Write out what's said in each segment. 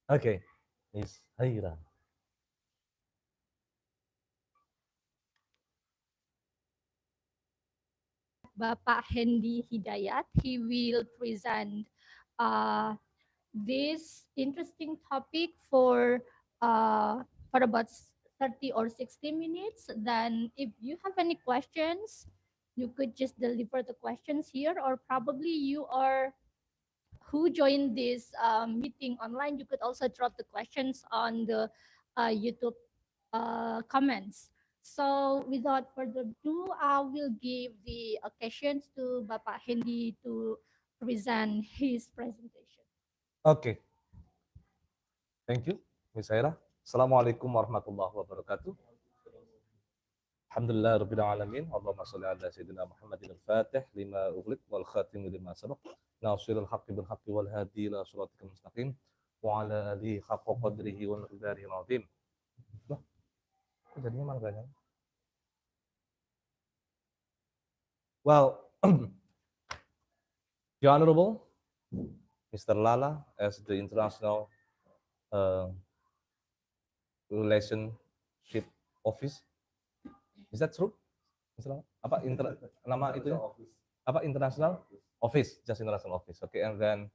Okay, Miss Haira. Bapak Hendi Hidayat. He will present uh, this interesting topic uh, for about 30 or 60 minutes. Then if you have any questions, you could just deliver the questions here, or probably you are who joined this meeting online, you could also drop the questions on the YouTube comments. So without further ado, I will give the occasions to Bapak Hendi to present his presentation. Okay, thank you, Miss Haira. Assalamualaikum warahmatullahi wabarakatuh. Alhamdulillah rabbil alamin. Allahumma shalli ala sayyidina Muhammadin al-Fatih lima ughliq wal khatim lima sabaq. Nasirul haqqi bil haqqi wal hadi ila siratikal mustaqim wa ala alihi haqqa qadrihi wa miqdarihi al-azim. Loh, kok jadinya malah gak nyala? Well, the Honorable Mr. Lala, as the International uh, Relationship Office, is that true? Apa nama itu apa international office, just international office. Okay, and then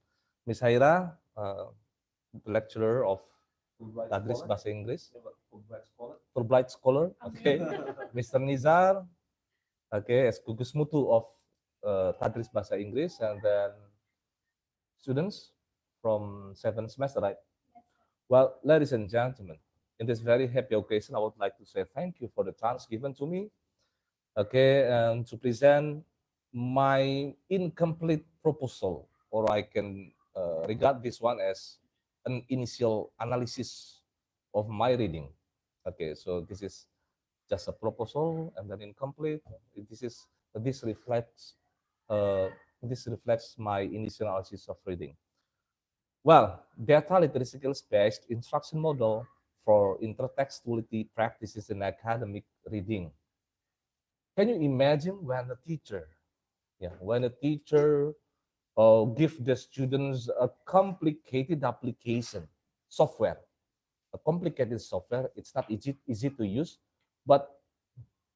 Miss Haira, the lecturer of Tadris Bahasa Inggris, Fulbright Scholar. Okay, Mr. Nizar, okay, as gugus mutu of Tadris Bahasa Inggris, and then students from 7th semester, right? Well, ladies and gentlemen, in this very happy occasion, I would like to say thank you for the chance given to me, okay, and to present my incomplete proposal, or I can regard this one as an initial analysis of my reading. Okay, so this is just a proposal and then incomplete. This reflects uh, this reflects my initial analysis of reading. Well, data literacy skills-based instruction model for intertextuality practices in academic reading. Can you imagine when a teacher give the students a complicated application software, a complicated software? It's not easy to use, but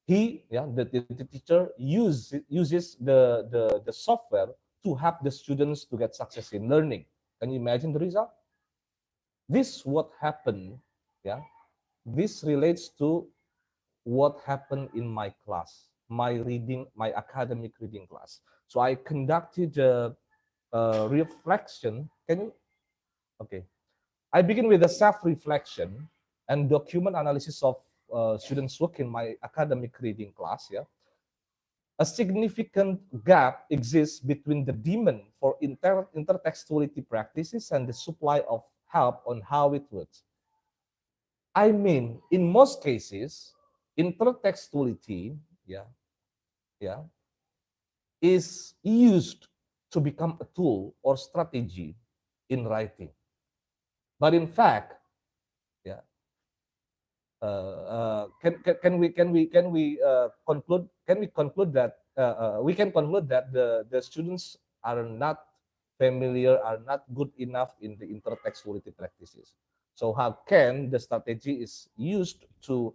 the teacher uses the software to help the students to get success in learning. Can you imagine the result? This what happened, yeah. This relates to what happened in my class, my academic reading class. So I conducted a reflection. Can you? Okay. I begin with a self-reflection and document analysis of students' work in my academic reading class. Yeah, a significant gap exists between the demand for intertextuality practices and the supply of help on how it works. I mean, in most cases, intertextuality, yeah, yeah, is used to become a tool or strategy in writing. But in fact, yeah, can we conclude that we can conclude that the students are not are not good enough in the intertextuality practices. So how can the strategy is used to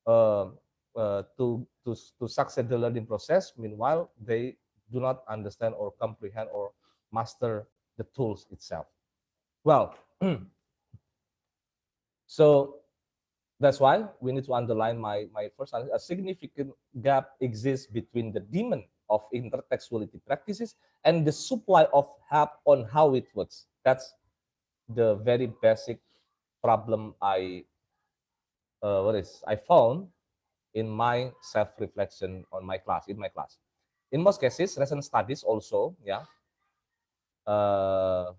uh, to succeed the learning process, meanwhile they do not understand or comprehend or master the tools itself? Well, so that's why we need to underline my first analysis. A significant gap exists between the demand of intertextuality practices and the supply of help on how it works. That's the very basic problem I found in my self-reflection on my class, in my class. In most cases, recent studies also, uh,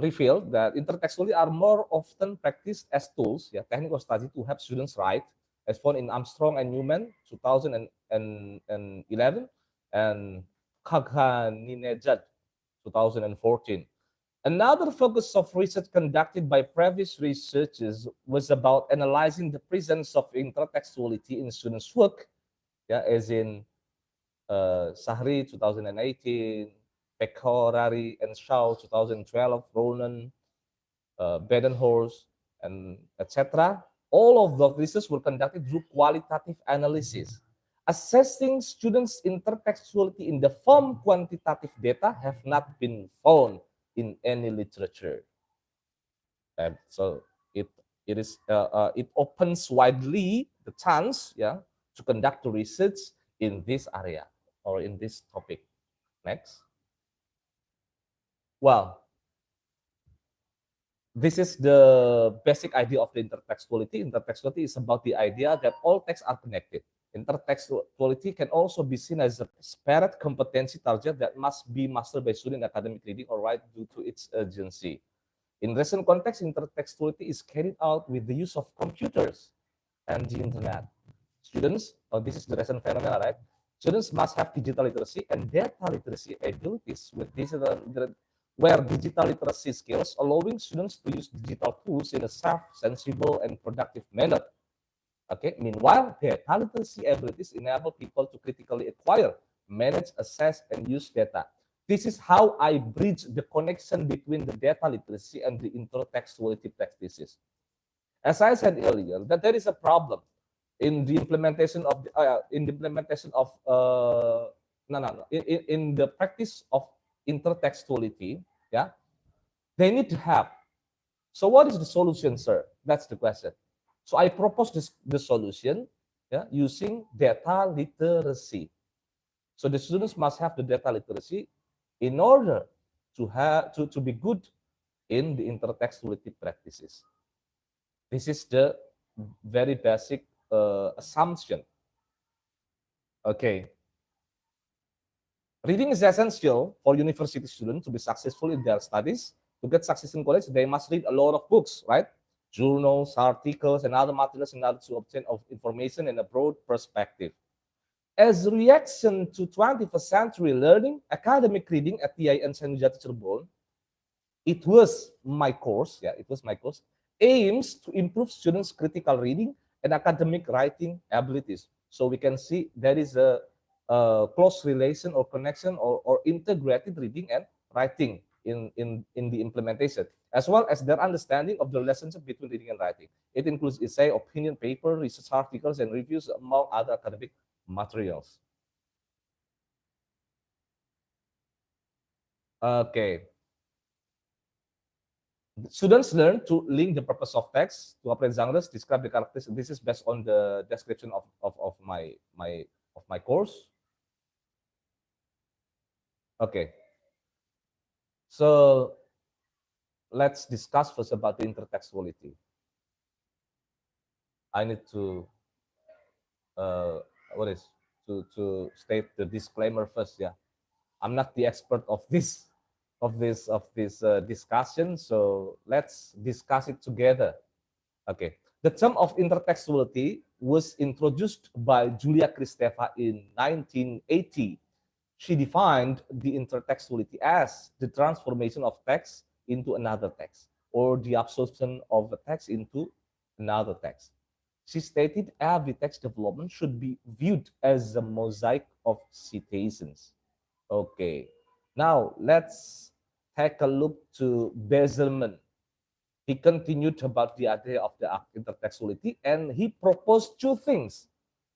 revealed that intertextuality are more often practiced as tools, technical study to help students write, as found in Armstrong and Newman, 2011, and Kaghaninejad, 2014. Another focus of research conducted by previous researchers was about analyzing the presence of intertextuality in students' work, as in Sahri, 2018, Pecorari and Shaw, 2012, Ronan, Badenhorst, and etc. All of those research were conducted through qualitative analysis. Assessing students' intertextuality in the form quantitative data have not been found in any literature. And so it opens widely the chance, yeah, to conduct research in this area or in this topic. Next. Well, this is the basic idea of the intertextuality. Intertextuality is about the idea that all texts are connected. Intertextuality can also be seen as a disparate competency target that must be mastered by student in academic reading or writing due to its urgency. In recent context, intertextuality is carried out with the use of computers and the internet. Students, this is the recent phenomenon, right? Students must have digital literacy and data literacy abilities with digital, where digital literacy skills allowing students to use digital tools in a safe, sensible, and productive manner. Okay. Meanwhile, data literacy abilities enable people to critically acquire, manage, assess, and use data. This is how I bridge the connection between the data literacy and the intertextuality practices. As I said earlier, that there is a problem in the implementation of in the practice of intertextuality. Yeah, they need to have. So what is the solution, sir? That's the question. So I propose the solution, yeah, using data literacy. So the students must have the data literacy in order to be good in the intertextuality practices. This is the very basic assumption. Okay. Reading is essential for university students to be successful in their studies. To get success in college, they must read a lot of books, right? Journals, articles, and other materials in order to obtain information in a broad perspective. As a reaction to 21st century learning, academic reading at TIN Senujati Cirebon, it was my course, aims to improve students' critical reading and academic writing abilities. So we can see there is a close relation or connection or integrated reading and writing in the implementation, as well as their understanding of the relationship between reading and writing. It includes essay, opinion paper, research articles, and reviews, among other academic materials. Okay. Students learn to link the purpose of text to appropriate genres, describe the characters. This is based on the description of my course. Okay. So let's discuss first about the intertextuality. I need to to state the disclaimer first. Yeah, I'm not the expert of this discussion, so let's discuss it together. Okay, the term of intertextuality was introduced by Julia Kristeva in 1980. She defined the intertextuality as the transformation of text into another text, or the absorption of a text into another text. She stated every text development should be viewed as a mosaic of citations. Okay, now let's take a look to Bezelman. He continued about the idea of the intertextuality, and he proposed two things.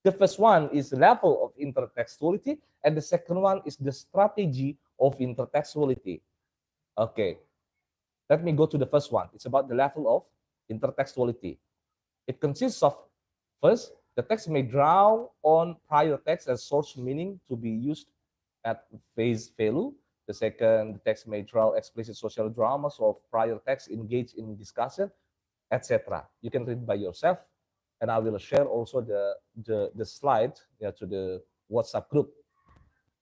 The first one is level of intertextuality, and the second one is the strategy of intertextuality. Okay, let me go to the first one. It's about the level of intertextuality. It consists of, first, the text may draw on prior text as source meaning to be used at face value. The second, the text may draw explicit social dramas of prior text engaged in discussion, etc. You can read by yourself, and I will share also the slide, yeah, to the WhatsApp group.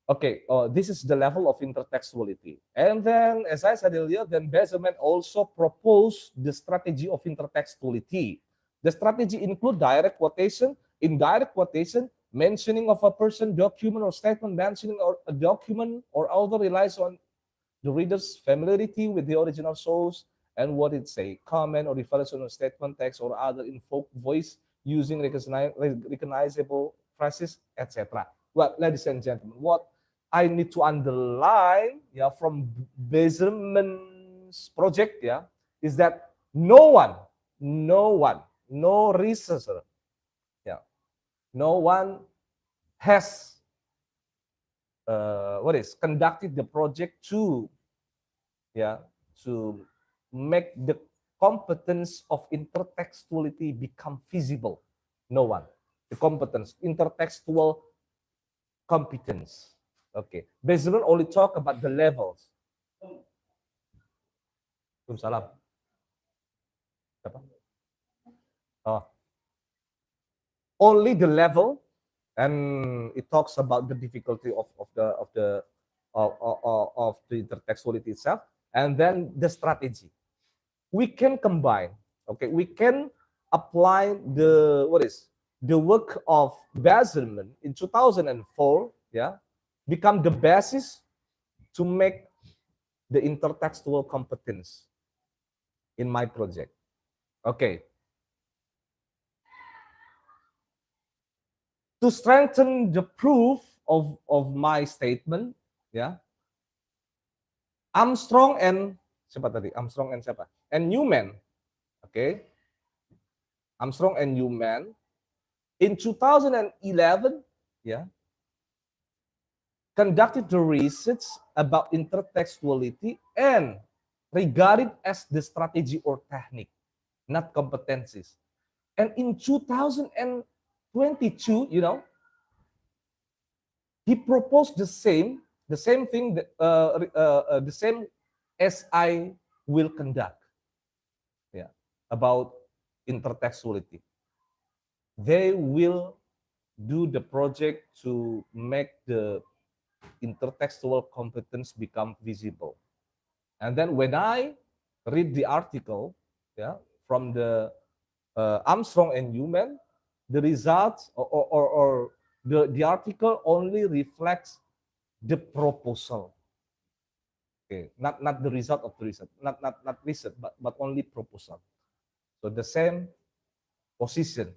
Okay, this is the level of intertextuality. And then, as I said earlier, then Bezelman also proposed the strategy of intertextuality. The strategy include direct quotation, indirect quotation, mentioning of a person, document, or statement, mentioning or a document or author relies on the reader's familiarity with the original source and what it say, comment or reference on a statement, text, or other invoked voice using recognizable phrases, etc. Well, ladies and gentlemen, what I need to underline, yeah, from Bezelman's project, yeah, is that no researcher, yeah, no one has conducted the project to, yeah, to make the competence of intertextuality become visible. No one. The competence, intertextual competence. Okay. Bezalel only talk about the levels. Salam. Oh. Only the level, and it talks about the difficulty of the intertextuality itself, and then the strategy. We can combine. Okay, we can apply the work of Bazerman in 2004. Yeah, become the basis to make the intertextual competence in my project. Okay. To strengthen the proof of my statement, ya, Armstrong and siapa tadi? Armstrong and siapa? And Newman, okay? Armstrong and Newman in 2011, ya, conducted the research about intertextuality and regarded as the strategy or technique, not competencies. And in 2022, he proposed the same thing, the same as I will conduct, yeah, about intertextuality. They will do the project to make the intertextual competence become visible. And then when I read the article, yeah, from the Armstrong and Newman, the results or the article only reflects the proposal. Okay, not the result of the research, not research, but only proposal. So the same position,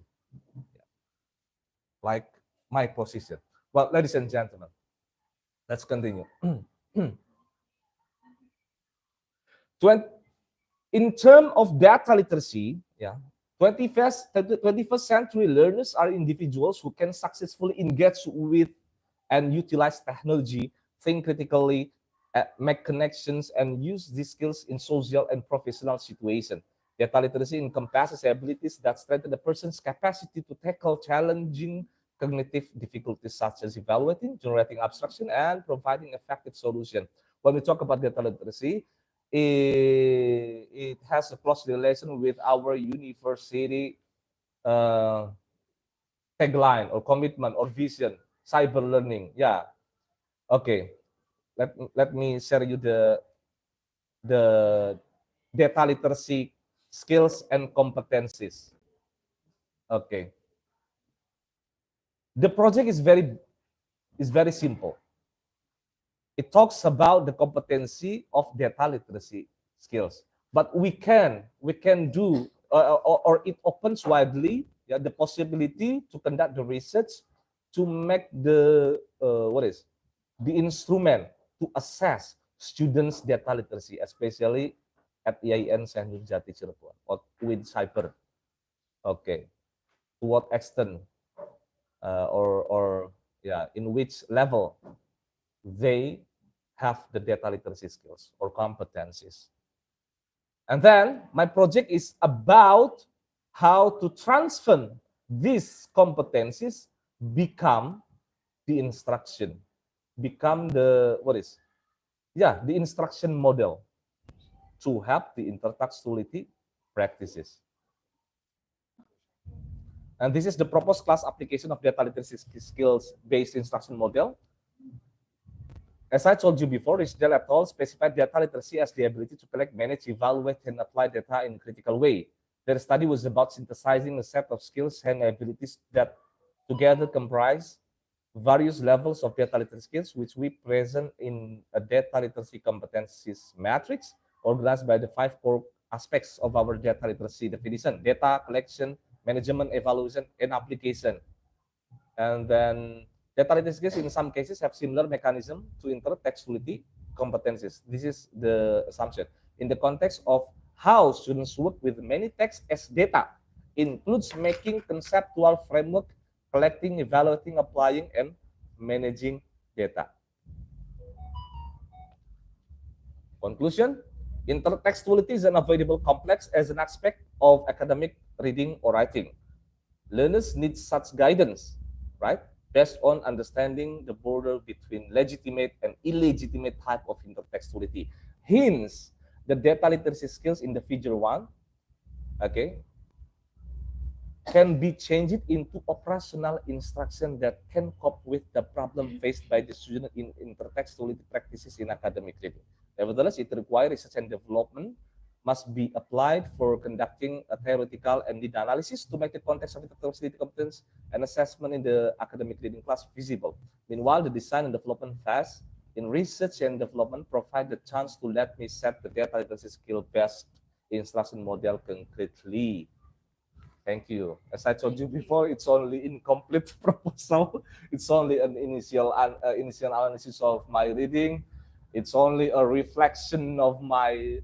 like my position. Well, ladies and gentlemen, let's continue. In terms of data literacy, yeah, 21st century learners are individuals who can successfully engage with and utilize technology, think critically, make connections, and use these skills in social and professional situations. Data literacy encompasses abilities that strengthen a person's capacity to tackle challenging cognitive difficulties such as evaluating, generating abstraction, and providing effective solution. When we talk about data literacy, it has a close relation with our university tagline or commitment or vision, cyber learning. Yeah. Okay. Let me share you the data literacy skills and competencies. Okay. The project is very simple. It talks about the competency of data literacy skills, but we can do or it opens widely, yeah, the possibility to conduct the research to make the the instrument to assess students' data literacy, especially at IAIN Sanjung Jati Cirebon or with cyber. Okay, to what extent or yeah, in which level they have the data literacy skills or competencies. And then my project is about how to transfer these competencies become the instruction, become the the instruction model to help the intertextuality practices. And this is the proposed class application of data literacy skills based instruction model. As I told you before, Risdale et al. Specified data literacy as the ability to collect, manage, evaluate, and apply data in a critical way. Their study was about synthesizing a set of skills and abilities that together comprise various levels of data literacy skills, which we present in a data literacy competencies matrix, organized by the 5 core aspects of our data literacy definition: data collection, management, evaluation, and application. And then Data literacy skills in some cases have similar mechanism to intertextuality competencies. This is the assumption. In the context of how students work with many texts as data, includes making conceptual framework, collecting, evaluating, applying, and managing data. Conclusion, intertextuality is unavoidable complex as an aspect of academic reading or writing. Learners need such guidance, right? Based on understanding the border between legitimate and illegitimate type of intertextuality. Hence, the data literacy skills in the figure 1, okay, can be changed into operational instruction that can cope with the problem faced by the student in intertextuality practices in academic reading. Nevertheless, it requires research and development must be applied for conducting a theoretical and data analysis to make the context of intertextuality competence and assessment in the academic reading class visible. Meanwhile, the design and development phase in research and development provide the chance to let me set the data literacy skill-based instruction model concretely. Thank you. As I told you before, it's only incomplete proposal. It's only an initial analysis of my reading. It's only a reflection of my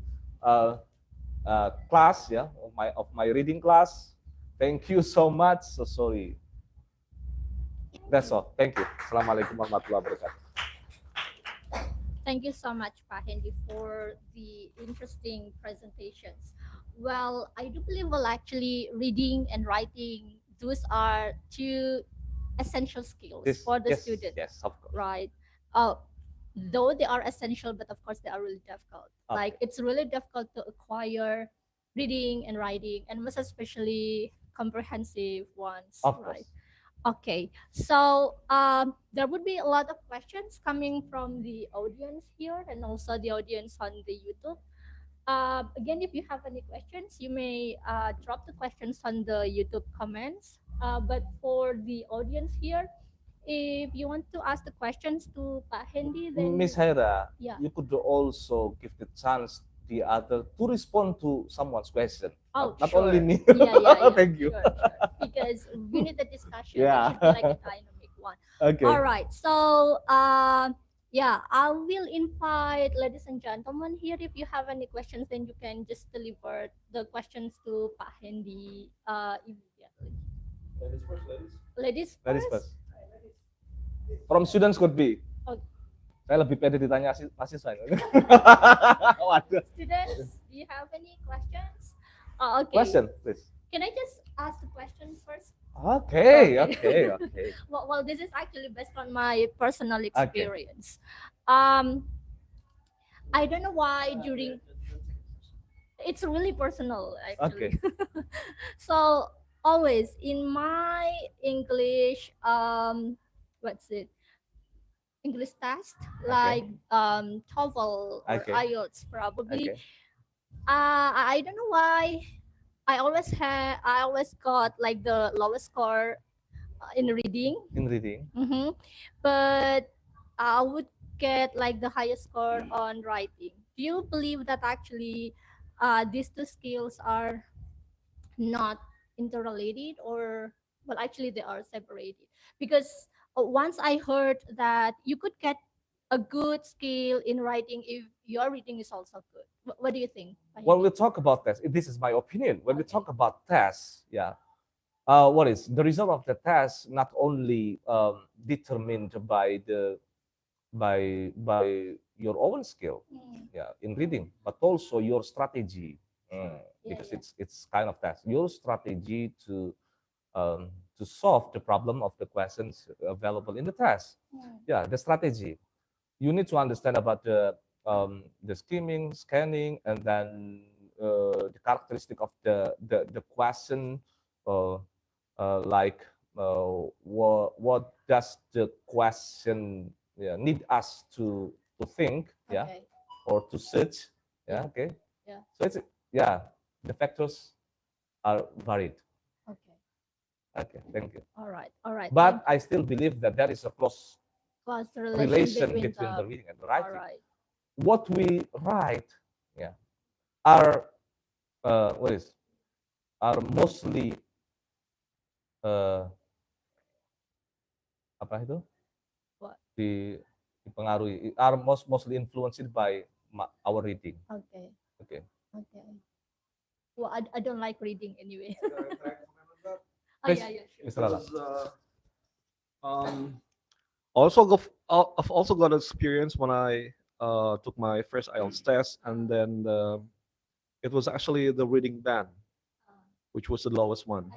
class, yeah, of my reading class. Thank you so much. So sorry. That's all. Thank you. Assalamualaikum warahmatullahi wabarakatuh. Thank you so much, Pak Hendi, for the interesting presentations. Well, I do believe, well, actually, reading and writing, those are two essential skills for the student. Yes, of course. Right. Though they are essential, but of course they are really difficult. Okay. Like, it's really difficult to acquire reading and writing, and most especially comprehensive ones. Of right. course. Okay, so there would be a lot of questions coming from the audience here and also the audience on the YouTube. Again, if you have any questions, you may drop the questions on the YouTube comments. But for the audience here, if you want to ask the questions to Pak Hendi, then Miss Haira, yeah. you could also give the chance the other to respond to someone's question. Oh, not sure. only me. Yeah. Thank you. Sure. Because we need the discussion. Yeah. It should be like a dynamic one. Okay. All right. So, yeah, I will invite ladies and gentlemen here. If you have any questions, then you can just deliver the questions to Pak Hendi immediately. Ladies first, ladies. Ladies first. Ladies first. From students could be. Okay. Saya lebih pede ditanya mahasiswa. Waduh. Students, do you have any questions? Okay. Question, please. Can I just ask the question first? Okay. Well, this is actually based on my personal experience. I don't know why during it's really personal actually. Okay. So always in my English what's it? English test, like TOEFL or Okay. IELTS probably. Okay. I don't know why I always got like the lowest score in reading. In reading. But I would get like the highest score on writing. Do you believe that actually these two skills are not interrelated, or well, actually they are separated? Because once I heard that you could get a good skill in writing if your reading is also good. What do you think? When we talk about tests, this is my opinion. When we talk about tests, what is the result of the test? Not only determined by your own skill, in reading, but also your strategy, because it's kind of test. Your strategy to solve the problem of the questions available in the test. The strategy. You need to understand about the skimming, scanning, and then the characteristic of the question, like what does the question need us to think, or to search, So it's the factors are varied. Okay, thank you. All right. But I still believe that there is a close relation between the reading and the writing. All right. What we write, are mostly apa itu? dipengaruhi, are mostly influenced by our reading. Okay. Okay. Okay. Well, I don't like reading anyway. Oh Please, yeah, yeah, sure. Mr. Lala. Because, I've also got experience when I took my first IELTS test, and then it was actually the reading band, which was the lowest one,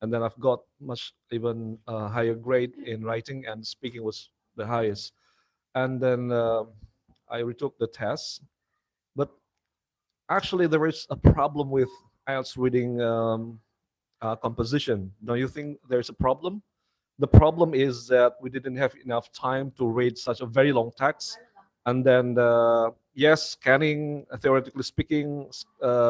and then I've got much even higher grade in writing, and speaking was the highest. And then I retook the test, but actually there is a problem with IELTS reading composition. Don't you think there's a problem? The problem is that we didn't have enough time to read such a very long text, and then yes, scanning, theoretically speaking,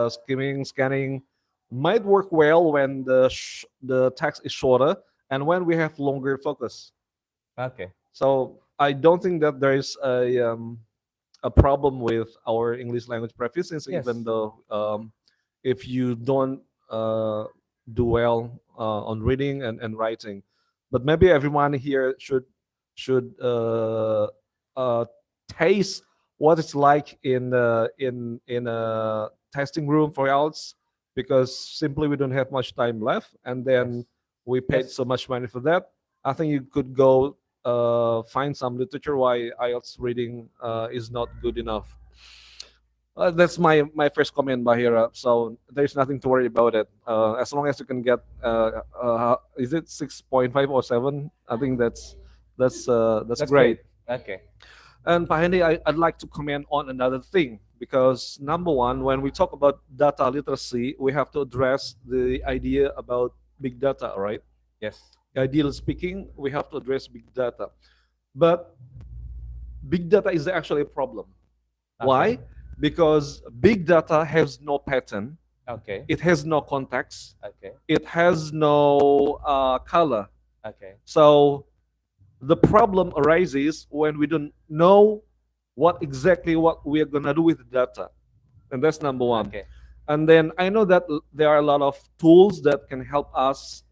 skimming, scanning might work well when the text is shorter and when we have longer focus. Okay. So I don't think that there is a problem with our English language proficiency, Yes. even though if you don't do well on reading and writing. But maybe everyone here should taste what it's like in a testing room for IELTS, because simply we don't have much time left, and then Yes. we paid Yes. so much money for that. I think you could go find some literature why IELTS reading is not good enough. That's my first comment, Bahira. So there's nothing to worry about it. As long as you can get, is it 6.5 or 7? I think that's That's great. great. Okay. And Pak Hendi, I'd like to comment on another thing, because number one, when we talk about data literacy, we have to address the idea about big data, right? Yes. Ideally speaking, we have to address big data. But big data is actually a problem. Okay. Why? Because big data has no pattern, Okay. it has no context, Okay. it has no color. Okay. So the problem arises when we don't know what we are gonna do with the data, and that's number one. Okay. And then I know that there are a lot of tools that can help us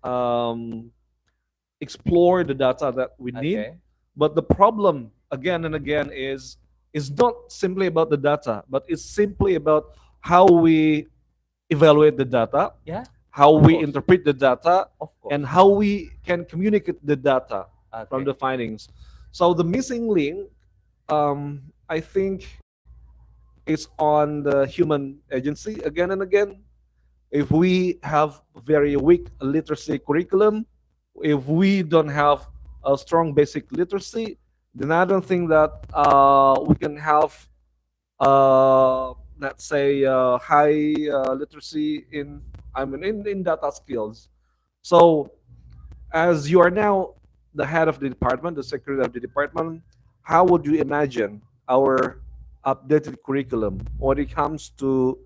explore the data that we need. Okay. But the problem again and again is not simply about the data, but it's simply about how we evaluate the data, Yeah. how Of we course. interpret the data, Of course. and how we can communicate the data from Okay. the findings. So the missing link, I think, is on the human agency again and again. If we have very weak literacy curriculum, if we don't have a strong basic literacy, then I don't think that we can have, let's say, high literacy in data skills. So as you are now the head of the department, the secretary of the department, how would you imagine our updated curriculum when it comes to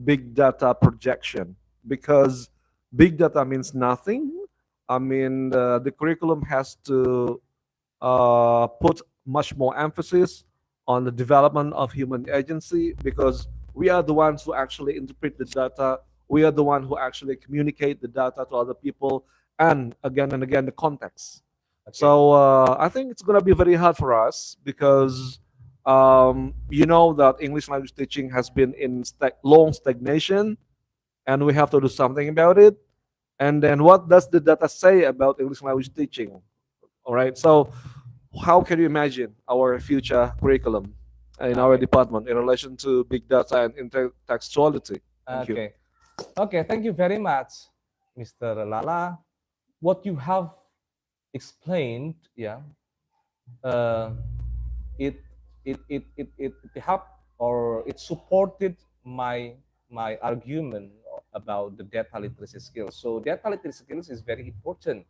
big data projection? Because big data means nothing. I mean, the curriculum has to put much more emphasis on the development of human agency, because we are the ones who actually interpret the data. We are the one who actually communicate the data to other people, and again the context. Okay. So I think it's gonna be very hard for us, because you know that English language teaching has been in long stagnation, and we have to do something about it. And then what does the data say about English language teaching? All right. So how can you imagine our future curriculum in our Okay. department in relation to big data and intertextuality? Thank you. Okay. Okay. Thank you very much, Mr. Lala. What you have explained, yeah, uh, it it helped, or it supported my argument about the data literacy skills. So data literacy skills is very important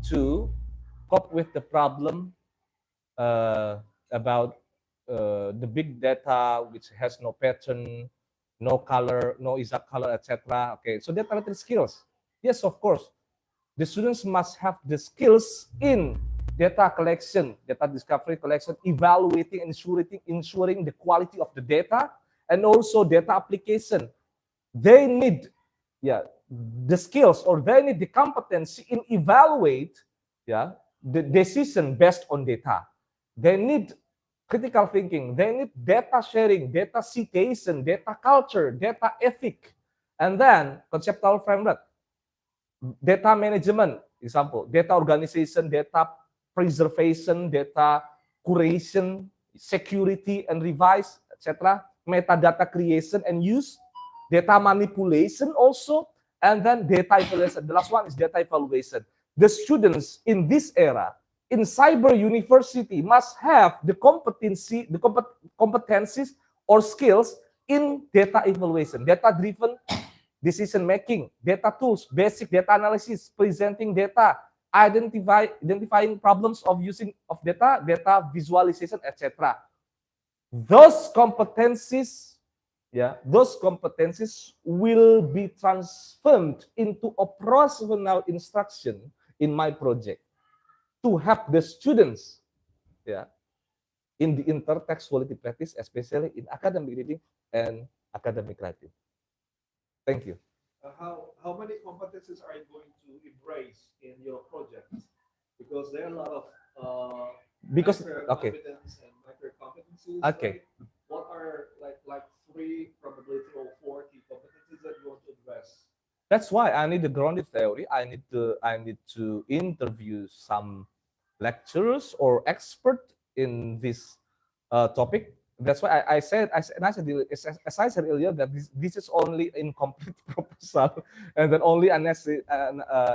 to cope with the problem about the big data which has no pattern, no color, no exact color, etc. Okay, so data literacy skills. Yes, of course, the students must have the skills in data collection, data discovery, collection, evaluating, ensuring the quality of the data, and also data application. They need, yeah, the skills, or they need the competency in evaluate, yeah, the decision based on data. they need critical thinking, they need data sharing, data citation, data culture, data ethic, and then conceptual framework, data management, example, data organization, data preservation, data curation, security and revise, etc., metadata creation and use, data manipulation also, and then data evaluation. The last one is data evaluation. The students in this era in cyber university must have the competencies or skills in data evaluation, data-driven decision making, data tools, basic data analysis, presenting data, identifying problems of using of data, data visualization, etc. Those competencies, those competencies will be transformed into operational instruction in my project to help the students, in the intertextuality practice, especially in academic reading and academic writing. Thank you. How many competencies are you going to embrace in your projects? Because there are a lot of Because okay, competence and micro competencies. okay. Right? What are like three, probably 3 or 4 key competencies that you want to address? That's why I need the grounded theory. I need to interview some lecturers or expert in this topic. That's why I said as I said earlier that this is only incomplete proposal and then only an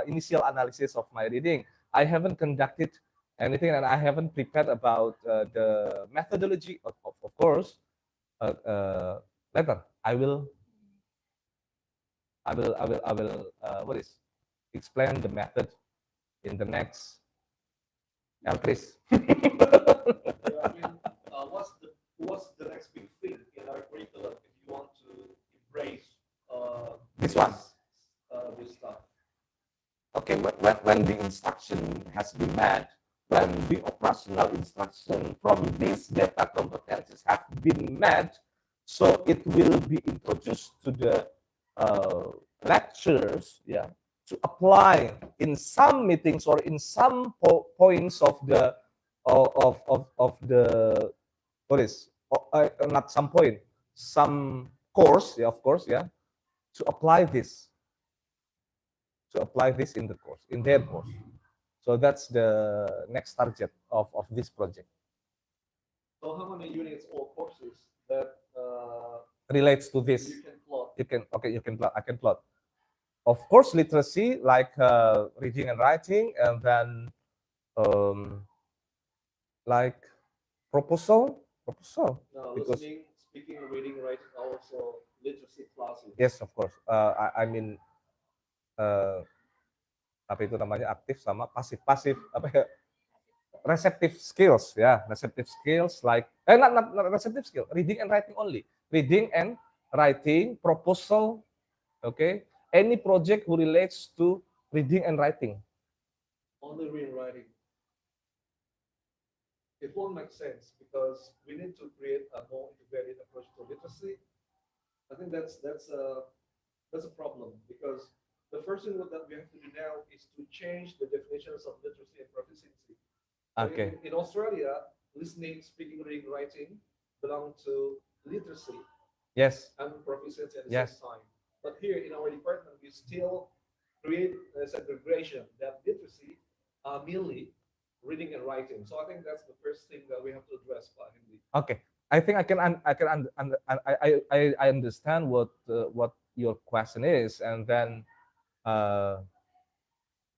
initial analysis of my reading. I haven't conducted anything and I haven't prepared about the methodology. Of course, later I will what is explain the method in the next ELTRIS. I mean, what's the next big thing in our curriculum if you want to embrace This one. This stuff? Okay, when the instruction has been met, when the operational instruction from these data competencies have been met, so it will be introduced to the lecturers, to apply in some meetings or in some points of the what is not some point, some course, of course, to apply this in the course, in their course. So that's the next target of this project. So how many units or courses that Relates to this? you can plot? You can plot. I can plot. Of course, literacy like reading and writing, and then like proposal. No, Because listening, speaking, reading, writing, also literacy classes. yes, of course. I mean apa itu namanya, aktif sama pasif apa ya, receptive skills, receptive skills like not receptive skill, reading and writing only, reading and writing, proposal, okay, any project who relates to reading and writing. Only reading and writing. It won't make sense because we need to create a more integrated approach to literacy. I think that's a problem because the first thing that we have to do now is to change the definitions of literacy and proficiency. Okay. In Australia, listening, speaking, reading, writing belong to literacy. Yes. And proficiency at the Yes. same time. But here in our department, we still create a segregation that literacy are merely reading and writing. So I think that's the first thing that we have to address, Pak Hendi. Okay. I think I understand what your question is, and then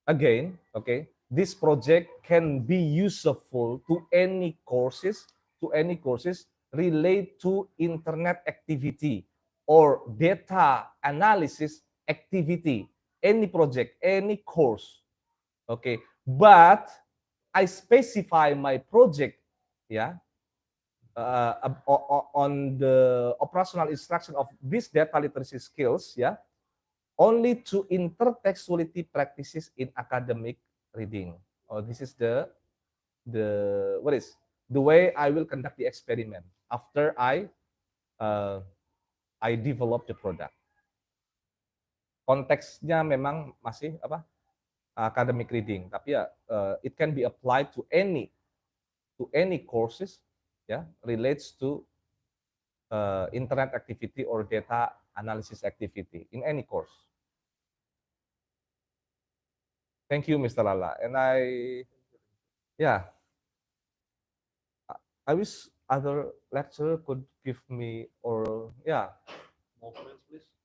again, okay, this project can be useful to any courses relate to internet activity or data analysis activity, any project, any course, okay. But I specify my project, on the operational instruction of these data literacy skills, only to intertextuality practices in academic reading. This is the way I will conduct the experiment after I develop the product. Konteksnya memang masih academic reading, tapi it can be applied to any to any courses, yeah, relates to internet activity or data analysis activity in any course. Thank you, Mr. Lala. And yeah, I wish other lecturer could give me, or yeah,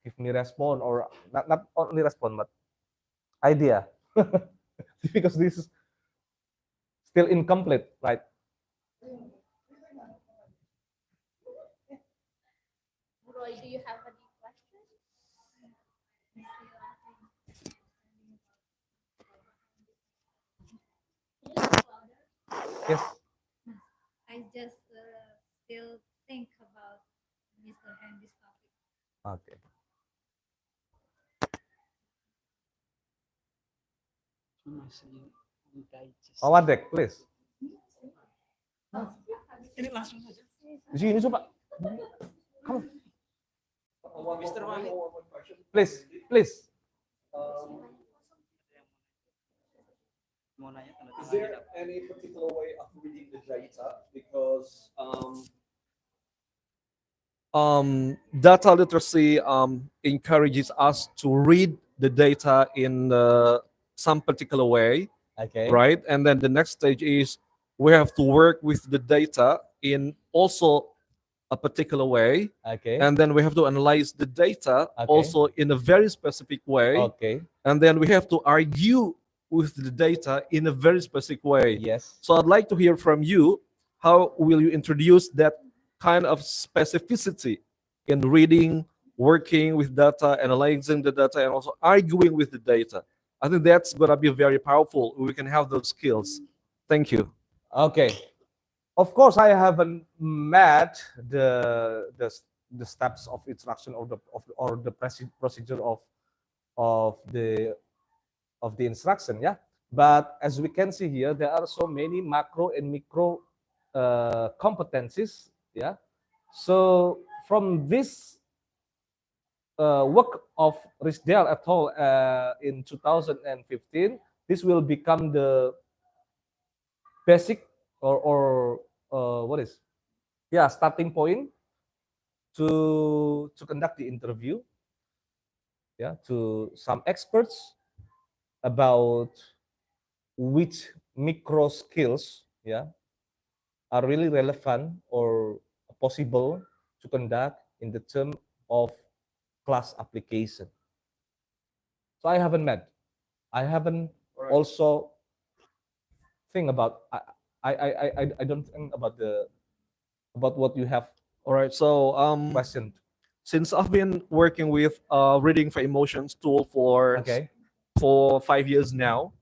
give me respond, or not only respond, but idea. Because this is still incomplete, right? Roy, do you have any questions? Yes. I just still think about Mr. Hendy's topic. Okay. Pak Wadek, please. Ini langsung saja. Di sini coba. Come on. Mr. Wahid. Please, please. Mau nanya tanda Is tangan there any particular way of reading the data? Because data literacy encourages us to read the data in some particular way, Okay. right? And then the next stage is we have to work with the data in also a particular way, Okay. and then we have to analyze the data Okay. also in a very specific way, Okay. and then we have to argue with the data in a very specific way. Yes. So I'd like to hear from you, how will you introduce that kind of specificity in reading, working with data, analyzing the data, and also arguing with the data? I think that's going to be very powerful. We can have those skills. Thank you. Okay. Of course, I haven't met the steps of instruction or the procedure of the instruction, yeah. But as we can see here, there are so many macro and micro competencies, yeah. So from this work of Risdale et al. In 2015, this will become the basic or what is, yeah, starting point to conduct the interview, yeah, to some experts about which micro skills, yeah, are really relevant or possible to conduct in the term of class application. So I haven't met. I haven't also think about. I don't think about what you have All right. So questioned. since I've been working with reading for emotions tool for Okay. 5 years now,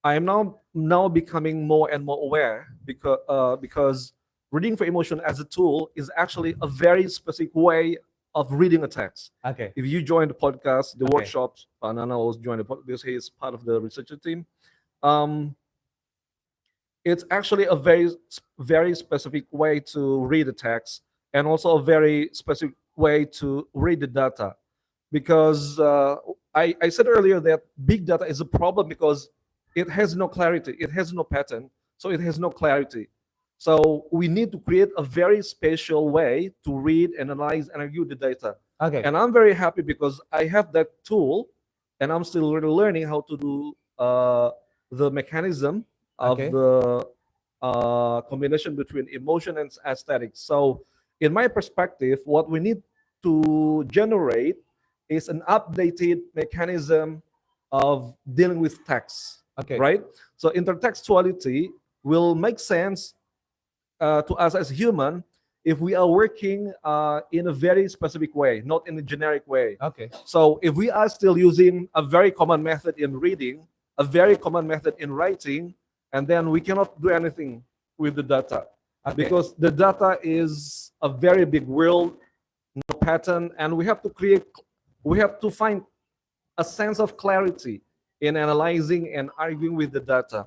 I am now becoming more and more aware because reading for emotion as a tool is actually a very specific way of reading a text. Okay. If you join the podcast, the Okay. workshops, Nana was joined the podcast because he is part of the researcher team. It's actually a very specific way to read the text, and also a very specific way to read the data. Because I said earlier that big data is a problem because it has no clarity, it has no pattern, so it has no clarity. So we need to create a very special way to read, analyze, and argue the data. Okay. And I'm very happy because I have that tool, and I'm still learning how to do the mechanism of Okay. the combination between emotion and aesthetics. So, in my perspective, what we need to generate is an updated mechanism of dealing with text. Okay. Right? So, intertextuality will make sense to us as human if we are working in a very specific way, not in a generic way. Okay. So if we are still using a very common method in reading, a very common method in writing, and then we cannot do anything with the data. Okay. Because the data is a very big world, no pattern, and we have to find a sense of clarity in analyzing and arguing with the data.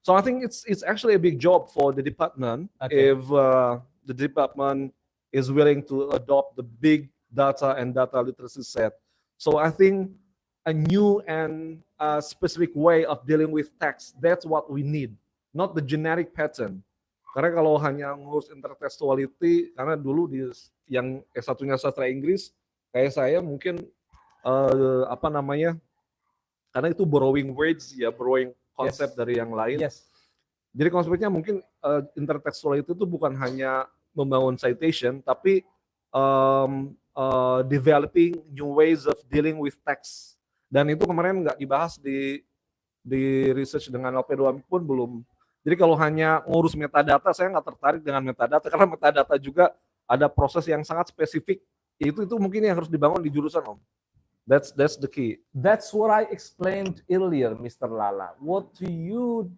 So I think it's actually a big job for the department. Okay. If the department is willing to adopt the big data and data literacy set. So I think a new and specific way of dealing with text, that's what we need, not the generic pattern. Karena kalau hanya ngurus intertextuality, karena dulu di yang S1-nya sastra Inggris, kayak saya mungkin apa namanya, karena itu borrowing words ya, borrowing konsep Yes. dari yang lain. Yes. Jadi konsepnya mungkin intertextuality itu bukan hanya membangun citation, tapi developing new ways of dealing with text. Dan itu kemarin nggak dibahas di research dengan LP2 pun belum. Jadi kalau hanya ngurus metadata, saya nggak tertarik dengan metadata karena metadata juga ada proses yang sangat spesifik. Itu mungkin yang harus dibangun di jurusan, Om. That's the key. That's what I explained earlier, Mr. Lala. What do you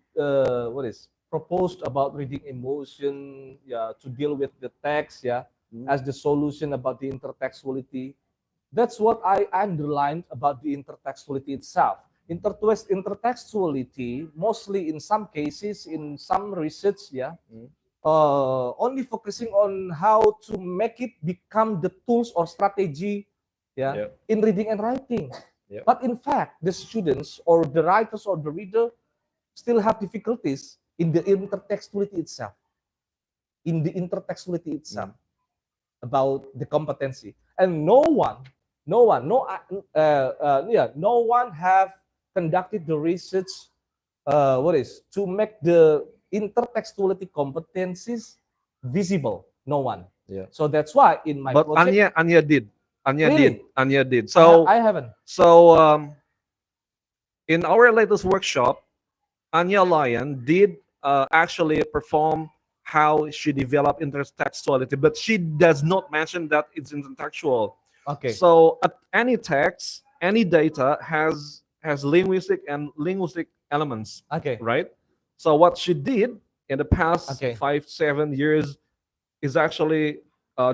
proposed about reading emotion, yeah, to deal with the text, yeah, as the solution about the intertextuality. That's what I underlined about the intertextuality itself. Intertextuality, mostly in some cases, in some research, yeah, only focusing on how to make it become the tools or strategy, yeah, in reading and writing. Yeah. But in fact, the students or the writers or the reader still have difficulties in the intertextuality itself. In the intertextuality itself, about the competency, and no one have conducted the research. To make the intertextuality competencies visible? No one. Yeah. So that's why in my But project, Anya did. Really? Anya did. So I haven't. In our latest workshop, Anya Lyon did actually perform how she developed intertextuality, but she does not mention that it's intertextual. Okay. So any text, any data has linguistic and linguistic elements, Okay. right? So what she did in the past Okay. 5-7 years is actually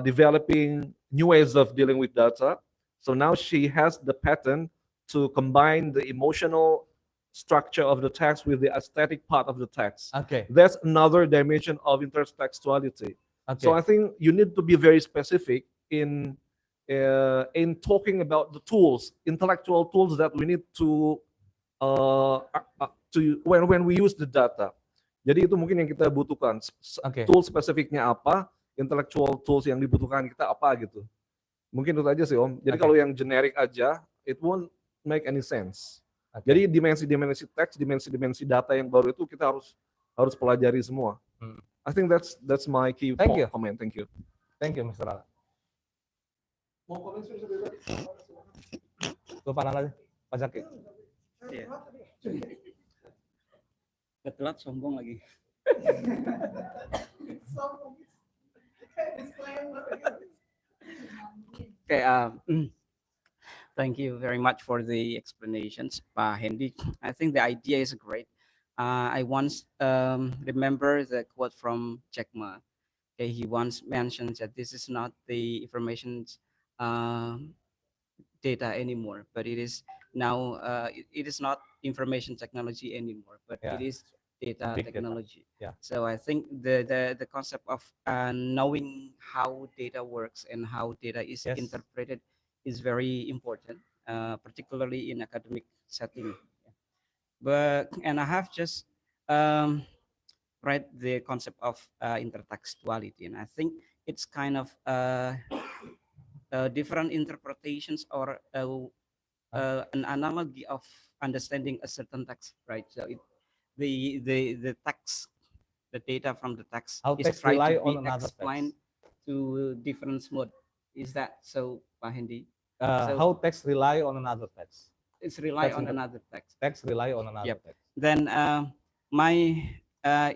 developing new ways of dealing with data. So now she has the pattern to combine the emotional structure of the text with the aesthetic part of the text. Okay. That's another dimension of intertextuality. Okay. So I think you need to be very specific in talking about the tools, intellectual tools that we need to when we use the data. Jadi itu mungkin yang kita butuhkan. Okay. Tool spesifiknya apa, intellectual tools yang dibutuhkan kita apa gitu. Mungkin itu aja sih Om. Jadi Okay. kalau yang generic aja, it won't make any sense. Okay. Jadi dimensi-dimensi teks, dimensi-dimensi data yang baru itu kita harus pelajari semua. I think that's my key Thank you. comment. Thank you. Thank you, Mr. Lala. Mau komen Lupa aja, Pak Zaki. Iya. Ketelat sombong lagi. Okay, thank you very much for the explanations, Pak Hendi. I think the idea is great. I once remember the quote from Jack Ma. Okay, he once mentioned that this is not the information data anymore, but it is now it is not information technology anymore, but Yeah. Uh, it is data Big data. technology. Yeah. So I think the concept of knowing how data works and how data is Yes. interpreted is very important, particularly in academic setting. But and I have just read the concept of intertextuality, and I think it's kind of different interpretations or an analogy of understanding a certain text, right? So the text, the data from the text How is text tried rely to be on another explained to different mode. Is that so, Pak Hendi? So- How text rely on another text? It's rely Text on inter- another text. Text rely on another Yep. text. Then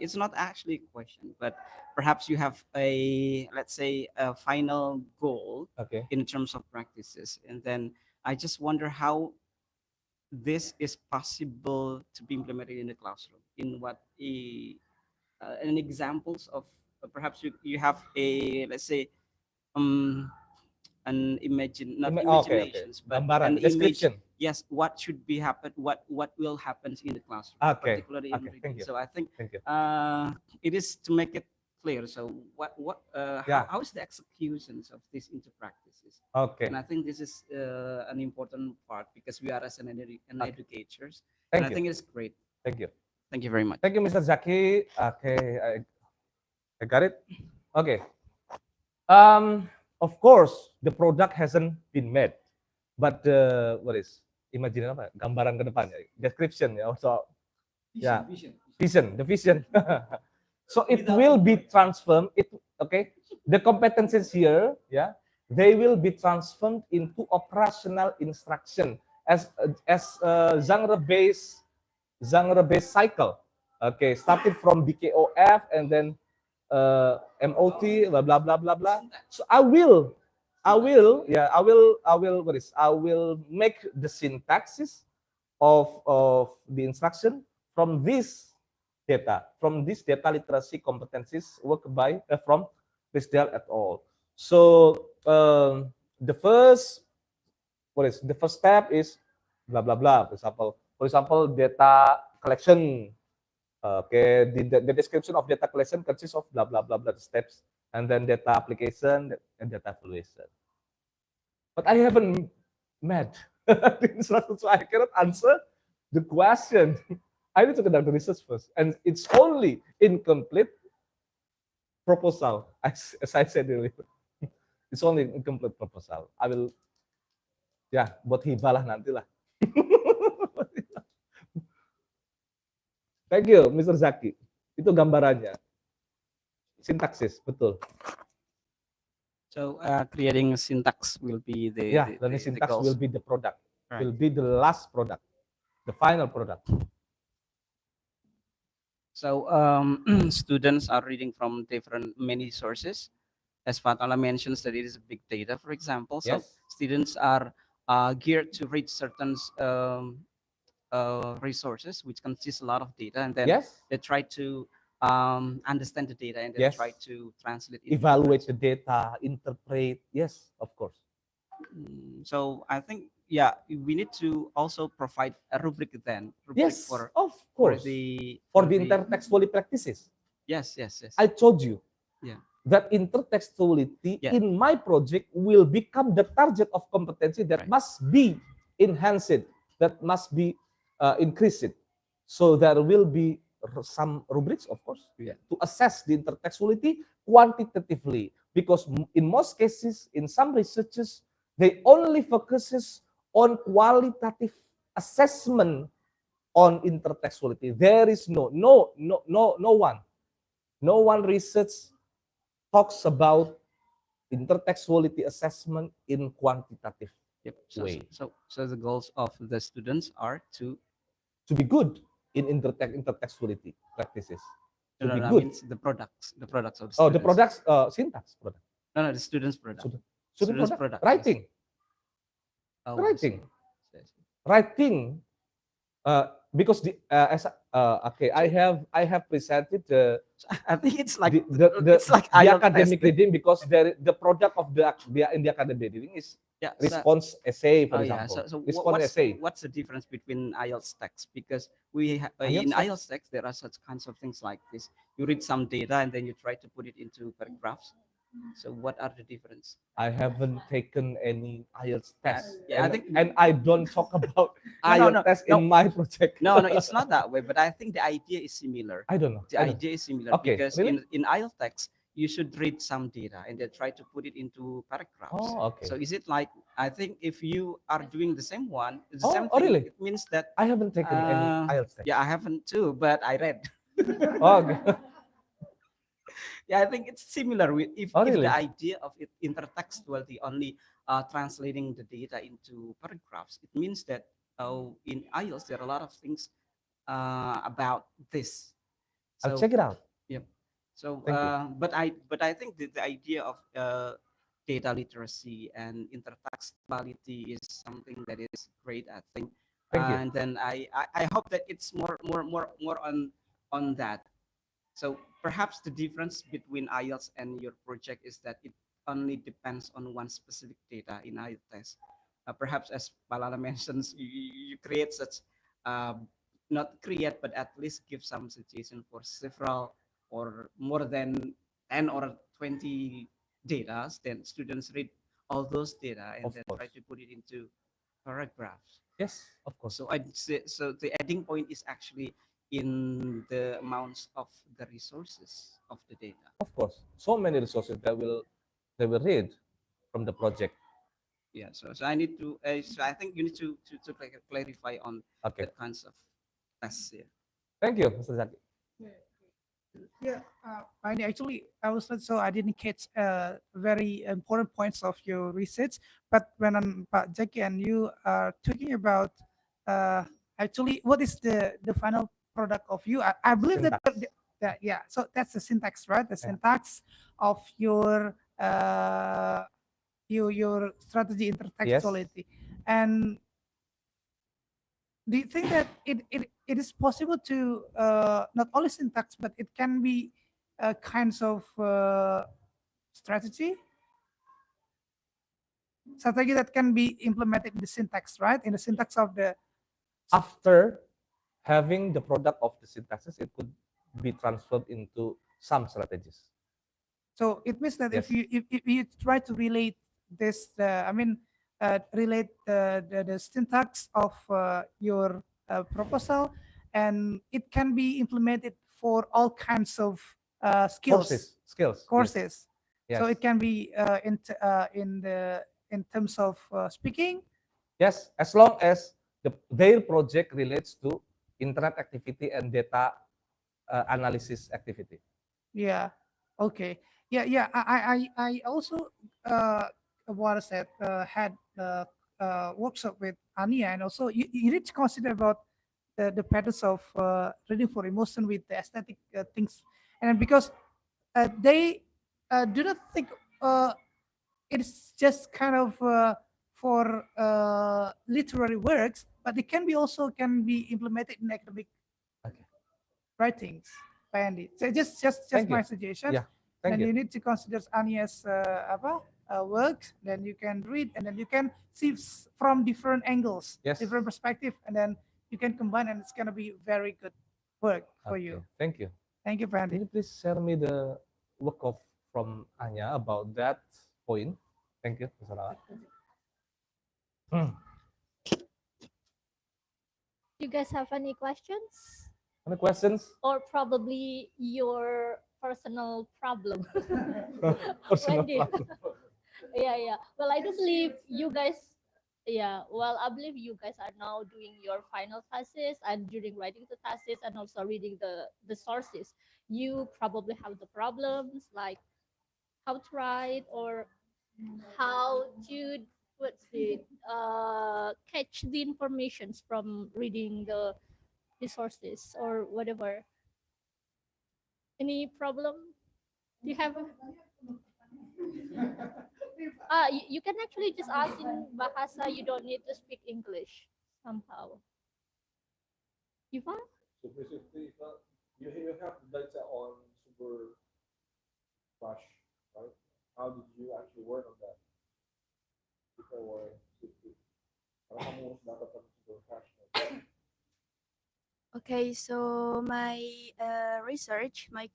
it's not actually a question, but perhaps you have a, let's say, a final goal Okay. in terms of practices, and then I just wonder how this is possible to be implemented in the classroom. In what an examples of perhaps you have a, let's say, an not Okay. imaginations, but Gambaran, an image. description. Yes, what should be happen, what will happen in the classroom, Okay, particularly in okay, reading. thank you. So I think Thank you. it is to make it clear. So Yeah. how is the executions of this into practices? Okay. And I think this is an important part because we are as an educators. Thank And I you. think it's great. Thank you. Thank you very much. Thank you, Mr. Zaki. Okay. I got it? Okay. Of course, the product hasn't been made, but what is? Imagine apa? Gambaran ke depannya, description ya. So, yeah, vision, the vision. So it will be transformed. Okay. The competencies here, yeah, they will be transformed into operational instruction as genre-based cycle. Okay, started from BKOF and then MOT, blah blah blah blah blah. So I will make the syntaxes of the instruction from this data literacy competencies work by from Risdale et al. So the first step is blah blah blah. For example, data collection. Okay, the description of data collection consists of blah blah blah blah steps, and then data application and data evaluation. But I haven't met the instruction, so I cannot answer the question. I need to conduct the research first, and it's only incomplete proposal, as I said earlier. It's only incomplete proposal. I will, ya, buat hibah lah nanti lah. Thank you, Mr. Zaki. Itu gambarannya. Sintaksis, betul. So creating syntax will be the Yeah, learning syntax goals. will be the product. Right. Will be the last product, the final product. So students are reading from many sources. As Fatala mentions that it is big data, for example. So Yes. students are geared to read certain resources which consist a lot of data, and then Yes. they try to understand the data and then Yes. try to translate it. Evaluate the data, interpret. Yes, of course. So I think, yeah, we need to also provide a rubric then. Yes, for of course. For the intertextuality practices. Yes. I told you. Yeah. That intertextuality Yeah. in my project will become the target of competency that Right. must be enhanced, that must be increased. So there will be some rubrics, of course, Yeah. to assess the intertextuality quantitatively, because in most cases, in some researches, they only focuses on qualitative assessment on intertextuality. There is no one research talks about intertextuality assessment in quantitative Yep. way. So the goals of the students are to be good in intertextuality practices. To be I good. mean the products of the students. Oh, the products, syntax product. No, the students' product. Student product. Writing. Oh, Writing. I see. Writing. Because I have presented I think it's like it's like the academic reading, because the product of the in the academic reading is response essay, for example. So response essay. what's the difference between IELTS text? Because we IELTS in text? IELTS text there are such kinds of things like this. You read some data and then you try to put it into paragraphs. So what are the difference? I haven't taken any IELTS test. Yeah, and I don't talk about No, IELTS test in my project. No, it's not that way. But I think the idea is similar. I don't know. The idea is similar, Okay, because really? in IELTS text you should read some data and then try to put it into paragraphs. Oh, okay. So is it like, I think if you are doing the same one, the Oh, same oh, thing, really? it means that I haven't taken any IELTS test. yeah, I haven't too, but I read. Oh, okay. Yeah, I think it's similar with if really? the idea of it intertextuality only translating the data into paragraphs, it means that in IELTS there are a lot of things about this. I'll check it out. Yep. So, Thank you. but I think the idea of data literacy and intertextuality is something that is great, I think. Thank you. And then I hope that it's more on that. So perhaps the difference between IELTS and your project is that it only depends on one specific data in IELTS test. Perhaps as Balala mentions, you create such, not create, but at least give some suggestion for several or more than 10 or 20 data, then students read all those data and Of then course. try to put it into paragraphs. Yes, of course. So I'd say, so the ending point is actually in the amounts of the resources of the data. Of course, so many resources that they will read from the project. Yeah, so I need to, so I think you need to clarify on Okay, that kinds of tests. Yeah. thank you, Mr. Zaki. Yeah, Heidi, actually, I was not so I didn't catch very important points of your research. But when Pak Jackie and you are talking about uh, actually what is the final product of you, I believe that, Syntax. yeah. So that's the syntax, right? The Yeah. syntax of your strategy intertextuality, and do you think that it is possible to not only syntax but it can be kinds of strategy that can be implemented in the syntax, right? In the syntax of the After having the product of the syntaxes, it could be transferred into some strategies. so it means that Yes. if you try to relate this, relate the syntax of your proposal, and it can be implemented for all kinds of skills. Skills. Courses. Yes. So it can be in terms of speaking. Yes, as long as their project relates to internet activity and data analysis activity. Yeah. Okay. Yeah. I also what I said had workshop with Ania, and also you need to consider about the patterns of reading for emotion with the aesthetic things, and because they do not think it's just kind of for literary works, but it can be also can be implemented in academic Okay. writings. Pak Andy. So just Thank my you. suggestion. Yeah, thank Then you. you need to consider Ania's works. Then you can read, and then you can see from different angles, Yes. different perspective, and then you can combine, and it's gonna be very good work for Okay, you. thank you. Thank you, Pak Can Andy. you please share me the work of from Anya about that point? Thank you, Mr. Lala. You guys have any questions? Any questions? Or probably your personal problem? Personal Wendy. problem. Yeah. Well, I do believe you guys. Yeah. Well, I believe you guys are now doing your final thesis, and during writing the thesis and also reading the sources, you probably have the problems like how to write or how to what's it catch the informations from reading the sources or whatever. Any problem? Do you have? You can actually just ask in Bahasa. You don't need to speak English somehow. Ivan? So basically, you have data on super crash, right? How did you actually work on that before safety? Karena kamu harus dapatkan super crash. Okay, so my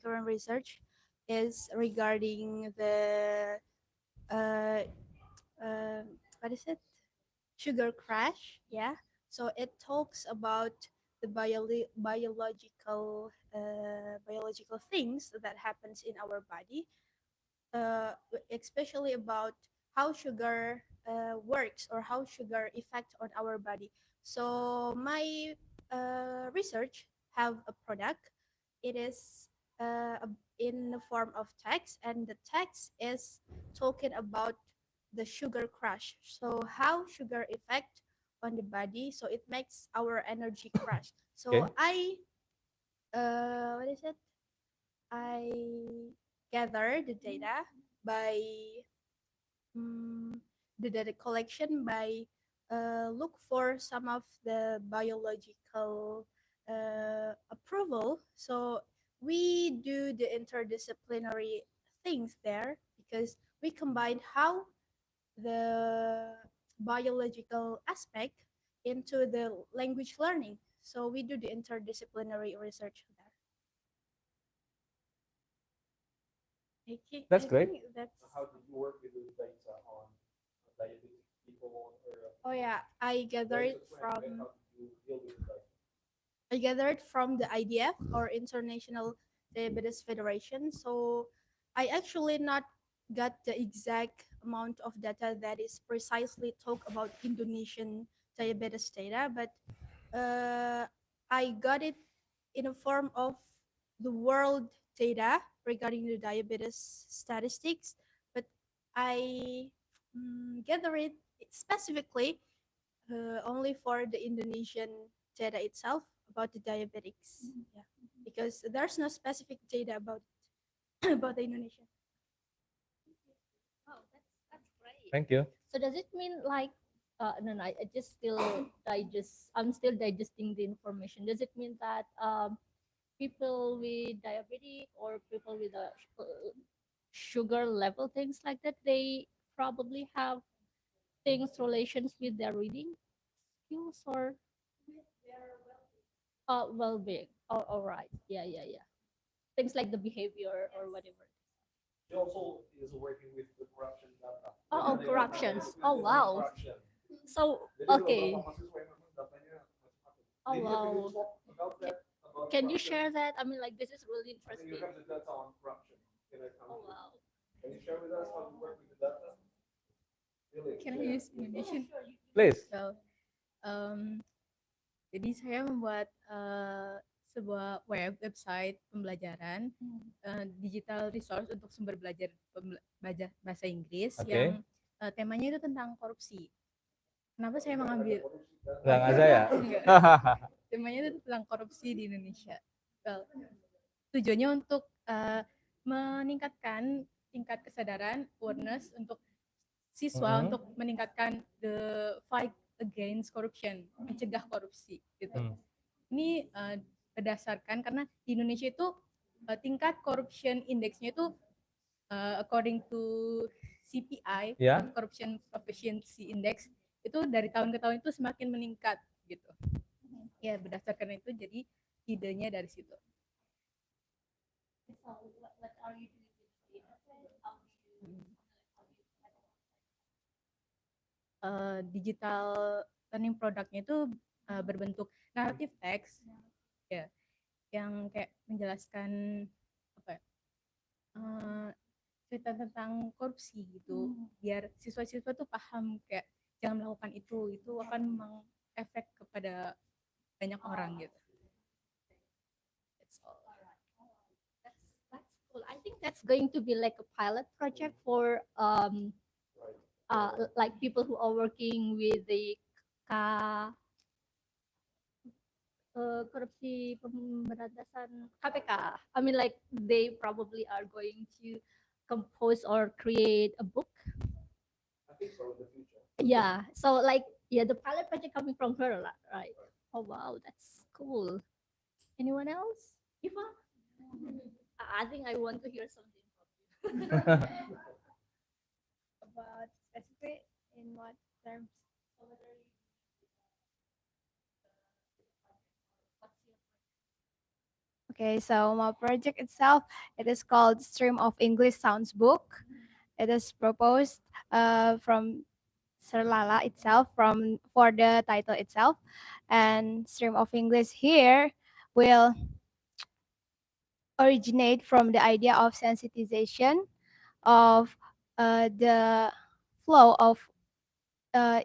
current research is regarding the uh, uh, what is it? Sugar crash. Yeah. So it talks about the biological things that happens in our body, especially about how sugar works or how sugar affect on our body. So my research have a product. It is in the form of text, and the text is talking about the sugar crash. So how sugar affect on the body, so it makes our energy crash. So Okay. what is it? I gather the data by the data collection by look for some of the biological approval. So we do the interdisciplinary things there because we combine how the biological aspect into the language learning. So we do the interdisciplinary research there. Okay, That's I great. think that's. How did you work with the data on diabetic people or Oh yeah, I gathered very it from. how did you deal with the data? I gathered from the IDF or International Diabetes Federation. So I actually not got the exact amount of data that is precisely talk about Indonesian diabetes data, but I got it in a form of the world data regarding the diabetes statistics, but I gather it specifically only for the Indonesian data itself about the diabetics. Yeah, because there's no specific data about about the Indonesian. Oh, that's great. Thank you. So does it mean like no, no, I just still I'm still digesting the information. Does it mean that people with diabetes or people with a sugar level, things like that, they probably have things relations with their reading skills or well-being? Oh, all right. Yeah, yeah, yeah. Things like the behavior or whatever. He also is working with the corruption data. Oh, corruptions. Oh, wow. Corruption. So, Jadi okay. beberapa mahasiswa yang memang datanya macam-macam. Oh, They have wow. to talk about that, about Can you corruption. share that? I mean, like, this is really I mean, you interesting. have the data on corruption. Can I come Oh, to- wow. Can you share with us how you work with the data? Really? Can I use Indonesian? Please. So, jadi saya membuat sebuah website pembelajaran digital resource untuk sumber belajar bahasa Inggris Oke. yang temanya itu tentang korupsi. Kenapa saya mengambil Nggak saya ya? Enggak. Temanya itu tentang korupsi di Indonesia. Well, tujuannya untuk meningkatkan tingkat kesadaran awareness untuk siswa untuk meningkatkan the fight against corruption, mencegah korupsi gitu. Ini berdasarkan karena di Indonesia itu tingkat corruption index-nya itu according to CPI, Ya. Corruption Proficiency Index, itu dari tahun ke tahun itu semakin meningkat gitu. Ya, berdasarkan itu jadi idenya dari situ. So, what are you doing with the data? Digital learning produknya itu berbentuk narrative text ya, yang kayak menjelaskan apa ya, cerita tentang korupsi gitu, biar siswa-siswa tuh paham kayak jangan melakukan itu akan mengefek kepada banyak orang gitu. That's all. That's cool. I think that's going to be like a pilot project for like people who are working with the korupsi pemberantasan KPK. I mean, like they probably are going to compose or create a book. I think so in the future. Yeah. So like the pilot project coming from her, right? Oh wow, that's cool. Anyone else? Eva? I think I want to hear something from you. About specific in what terms? Okay, so my project itself, it is called Stream of English Sounds Book. It is proposed from Sir Lala itself for the title itself, and Stream of English here will originate from the idea of sensitization of the flow of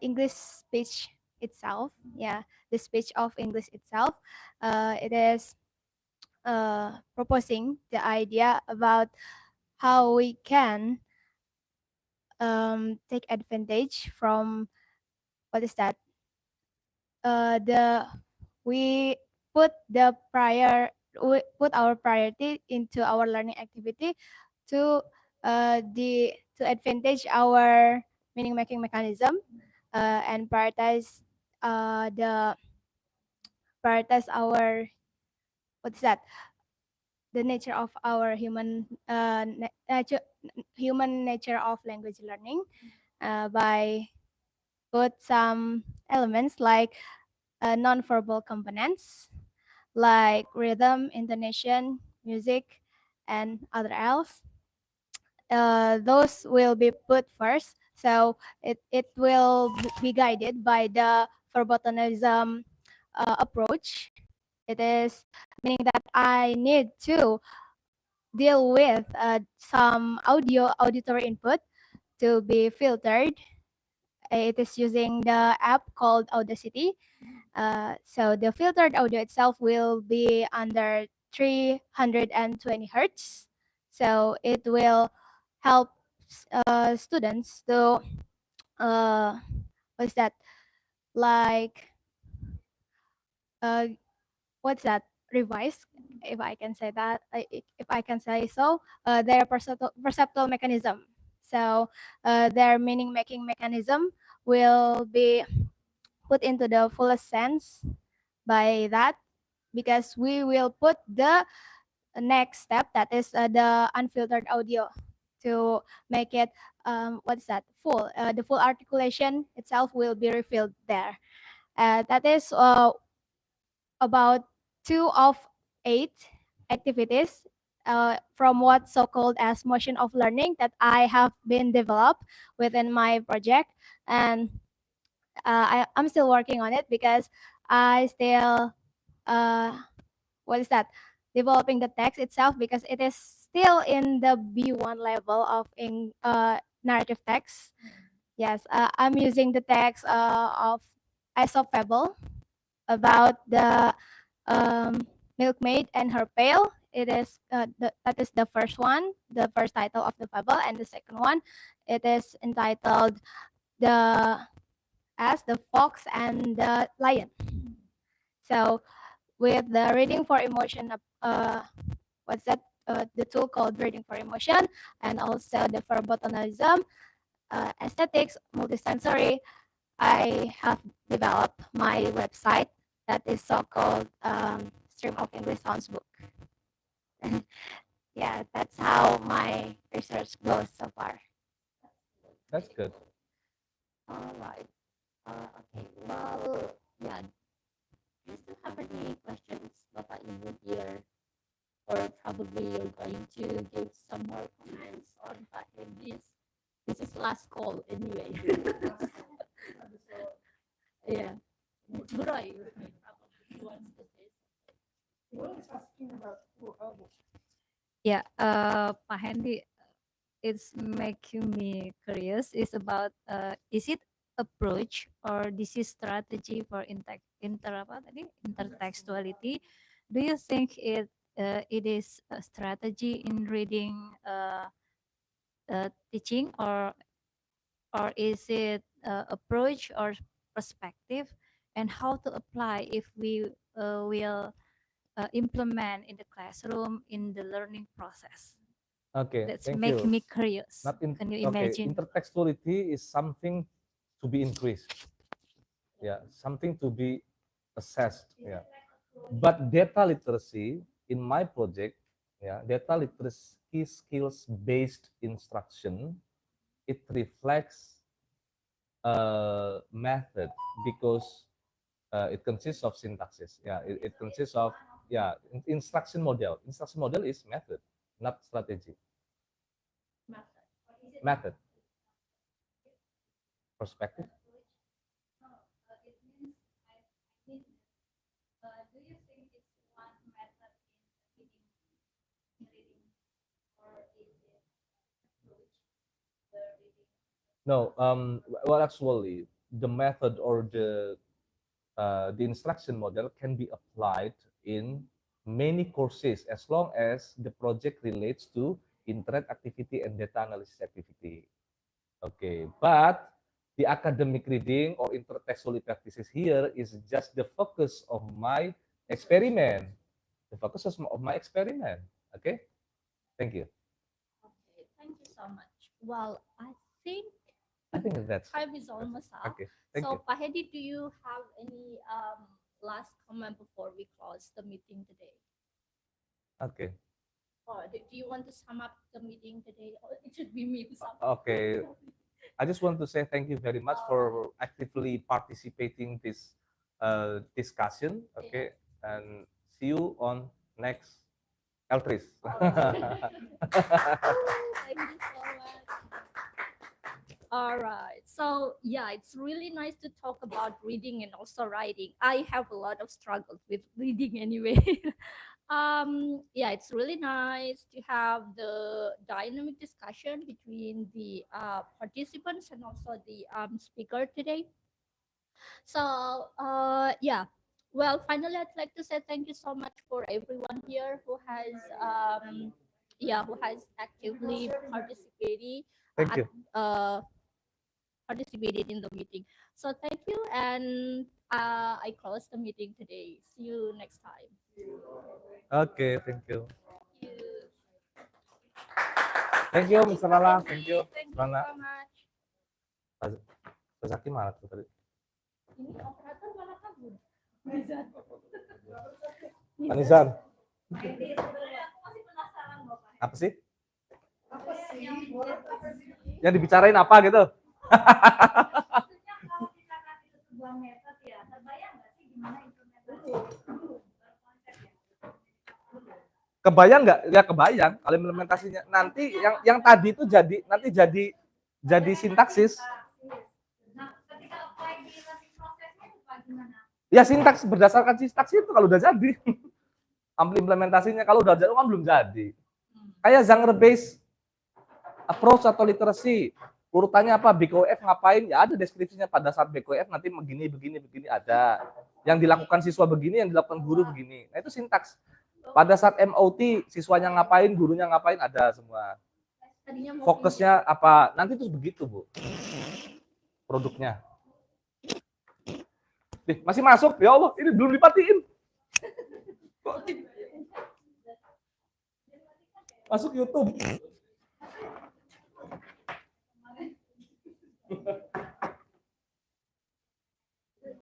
English speech itself. Yeah, the speech of English itself. It is proposing the idea about how we can take advantage from what is that? We put we put our priority into our learning activity to to advantage our meaning making mechanism and prioritize our what is that, the nature of our human nature of language learning by put some elements like non-verbal components like rhythm, intonation, music, and other else. Those will be put first, so it will be guided by the verbotenism approach It is meaning that I need to deal with some auditory input to be filtered. It is using the app called Audacity. So the filtered audio itself will be under 320 hertz. So it will help students to what's that, like uh, what's that, revise, if I can say that, if I can say so, their perceptual mechanism. So their meaning making mechanism will be put into the fullest sense by that, because we will put the next step, that is the unfiltered audio, to make it what's that, full, the full articulation itself will be refilled there. That is about 2 of 8 activities from what so-called as motion of learning that I have been developed within my project. And I'm still working on it, because I still what is that, developing the text itself, because it is still in the B1 level of narrative text. Yes, I'm using the text of Aesop Fable about the milkmaid and her pail. It is that is the first one, the first title of the fable, and the second one, it is entitled the as the fox and the lion. So with the reading for emotion, what's that? The tool called reading for emotion, and also the verbotonalism, aesthetics, multisensory, I have developed my website that is so-called Stream of English Sounds Book. Yeah, that's how my research goes so far. That's good. All right. Okay. Well, yeah. Do you still have any questions, Bapak Ibu here? Or probably you're going to give some more comments on Pak Hendy's. This is last call anyway. Yeah. Buroy probably wants to say something. Yeah, Pak Hendi, it's making me curious. Is about is it approach or this is strategy for apa tadi, intertextuality? Do you think it is a strategy in reading teaching, or is it approach or perspective, and how to apply if we will implement in the classroom in the learning process? Okay, That's thank make you. me curious. Not in, Can you okay, imagine? intertextuality is something to be increased. Yeah, something to be assessed. Yeah. But data literacy in my project, yeah, data literacy skills based instruction, it reflects a method because it consists of syntaxes. Yeah, it consists of, yeah, instruction model. Instruction model is method, not strategy. Method. Perspective. Do you think it's one method in reading, or is it approach the reading? No, well, actually, the method or the instruction model can be applied in many courses as long as the project relates to internet activity and data analysis activity. Okay, but the academic reading or intertextual practices here is just the focus of my experiment. The focus of my experiment. Okay, thank you. Okay, thank you so much. Well, I think that's time is almost up. okay. Thank So, you. Pak Hedi, do you have any last comment before we close the meeting today? Okay. Or do you want to sum up the meeting today? Or it should be me who sum up. Okay. I just want to say thank you very much for actively participating this discussion. Okay, and see you on next ELTRIS. Thank you so much. All right. So yeah, it's really nice to talk about reading and also writing. I have a lot of struggles with reading anyway. Yeah, it's really nice to have the dynamic discussion between the participants and also the speaker today. So yeah. Well, finally, I'd like to say thank you so much for everyone here who has who has actively participated Thank you. participated in the meeting. So thank you, and I close the meeting today. See you next time. Oke, thank you. Thank you. Thank you, Mr. Lala. Thank you, Thank you Lana. so much. Pak Zaki mana tuh tadi? Ini operator mana kabur? Pak Nizar, Aku masih penasaran Bapak. apa sih? Apa sih? Yang dibicarain apa gitu? Maksudnya kalau misalkan itu sebuah metode ya, terbayang nggak sih gimana implementasi konsepnya? Kebayang nggak? Ya kebayang. Kalau implementasinya nanti yang tadi itu jadi sintaksis. Nah, ketika apply di learning prosesnya itu Pak gimana? Ya sintaks berdasarkan sintaks itu kalau udah jadi. Implementasinya kalau udah jadi kan belum jadi. Kayak genre based approach atau literacy. Urutannya apa? BKUF ngapain? Ya ada deskripsinya pada saat BKUF nanti begini ada. Yang dilakukan siswa begini, yang dilakukan guru begini. Nah itu sintaks. Pada saat MOT siswanya ngapain, gurunya ngapain ada semua. Fokusnya apa? Nanti terus begitu, Bu. Produknya. Masih masuk? Ya Allah, ini belum dipatiin. Masuk YouTube.